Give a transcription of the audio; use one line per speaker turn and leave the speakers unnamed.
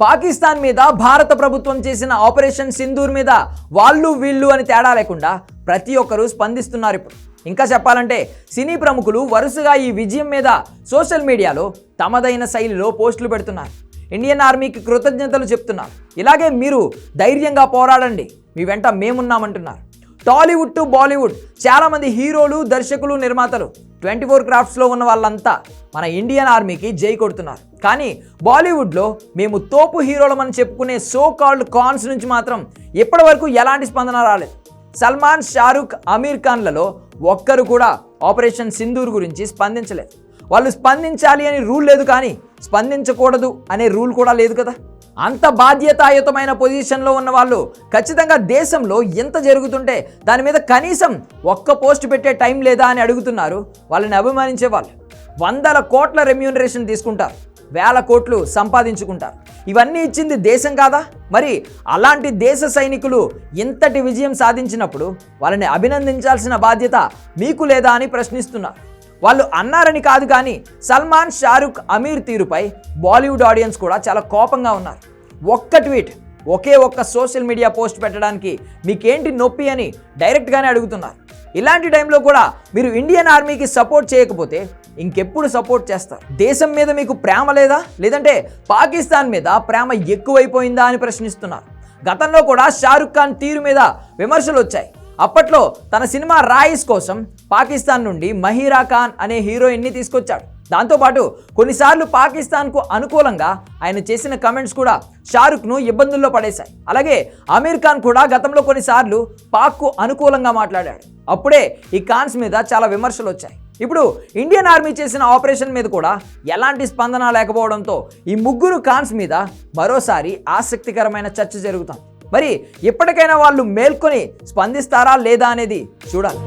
పాకిస్తాన్ మీద భారత ప్రభుత్వం చేసిన ఆపరేషన్ సింధూర్ మీద వాళ్ళు వీళ్ళు అని తేడా లేకుండా ప్రతి ఒక్కరూ స్పందిస్తున్నారు. ఇప్పుడు ఇంకా చెప్పాలంటే సినీ ప్రముఖులు వరుసగా ఈ విజయం మీద సోషల్ మీడియాలో తమదైన శైలిలో పోస్టులు పెడుతున్నారు. ఇండియన్ ఆర్మీకి కృతజ్ఞతలు చెప్తున్నారు. ఇలాగే మీరు ధైర్యంగా పోరాడండి, మీ వెంట మేమున్నామంటున్నారు. టాలీవుడ్ టు బాలీవుడ్ చాలామంది హీరోలు, దర్శకులు, నిర్మాతలు 24 క్రాఫ్ట్స్లో ఉన్న వాళ్ళంతా మన ఇండియన్ ఆర్మీకి జై కొడుతున్నారు. కానీ బాలీవుడ్లో మేము తోపు హీరోలమని చెప్పుకునే సో కాల్డ్ కాన్స్ నుంచి మాత్రం ఇప్పటి వరకు ఎలాంటి స్పందన రాలేదు. సల్మాన్, షారుఖ్, అమీర్ ఖాన్లలో ఒక్కరు కూడా ఆపరేషన్ సింధూర్ గురించి స్పందించలేదు. వాళ్ళు స్పందించాలి అని రూల్ లేదు, కానీ స్పందించకూడదు అనే రూల్ కూడా లేదు కదా. అంత బాధ్యతాయుతమైన పొజిషన్లో ఉన్న వాళ్ళు ఖచ్చితంగా దేశంలో ఎంత జరుగుతుంటే దాని మీద కనీసం ఒక్క పోస్ట్ పెట్టే టైం లేదా అని అడుగుతున్నారు వాళ్ళని అభిమానించే వాళ్ళు. 100 కోట్ల రెమ్యూనరేషన్ తీసుకుంటారు, 1000 కోట్లు సంపాదించుకుంటారు. ఇవన్నీ ఇచ్చింది దేశం కాదా? మరి అలాంటి దేశ సైనికులు ఇంతటి విజయం సాధించినప్పుడు వాళ్ళని అభినందించాల్సిన బాధ్యత మీకు లేదా అని ప్రశ్నిస్తున్నారు. వాళ్ళు అన్నారని కాదు, కానీ సల్మాన్, షారుఖ్, అమీర్ తీరుపై బాలీవుడ్ ఆడియన్స్ కూడా చాలా కోపంగా ఉన్నారు. ఒక్క ట్వీట్, ఒక్క సోషల్ మీడియా పోస్ట్ పెట్టడానికి మీకేంటి నొప్పి అని డైరెక్ట్గానే అడుగుతున్నారు. ఇలాంటి టైంలో కూడా మీరు ఇండియన్ ఆర్మీకి సపోర్ట్ చేయకపోతే ఇంకెప్పుడు సపోర్ట్ చేస్తారు? దేశం మీద మీకు ప్రేమ లేదా, లేదంటే పాకిస్తాన్ మీద ప్రేమ ఎక్కువైపోయిందా అని ప్రశ్నిస్తున్నారు. గతంలో కూడా షారుఖ్ ఖాన్ తీరు మీద విమర్శలు వచ్చాయి. అప్పట్లో తన సినిమా రాయిస్ కోసం పాకిస్తాన్ నుండి మహీరా ఖాన్ అనే హీరోయిన్ని తీసుకొచ్చాడు. దాంతోపాటు కొన్నిసార్లు పాకిస్తాన్కు అనుకూలంగా ఆయన చేసిన కమెంట్స్ కూడా షారుఖ్ను ఇబ్బందుల్లో పడేశాయి. అలాగే అమీర్ ఖాన్ కూడా గతంలో కొన్నిసార్లు పాక్కు అనుకూలంగా మాట్లాడాడు. అప్పుడే ఈ ఖాన్స్ మీద చాలా విమర్శలు వచ్చాయి. ఇప్పుడు ఇండియన్ ఆర్మీ చేసిన ఆపరేషన్ మీద కూడా ఎలాంటి స్పందన లేకపోవడంతో ఈ ముగ్గురు ఖాన్స్ మీద మరోసారి ఆసక్తికరమైన చర్చ జరుగుతుంది. మరి ఇప్పటికైనా వాళ్ళు మేల్కొని స్పందిస్తారా లేదా అనేది చూడాలి.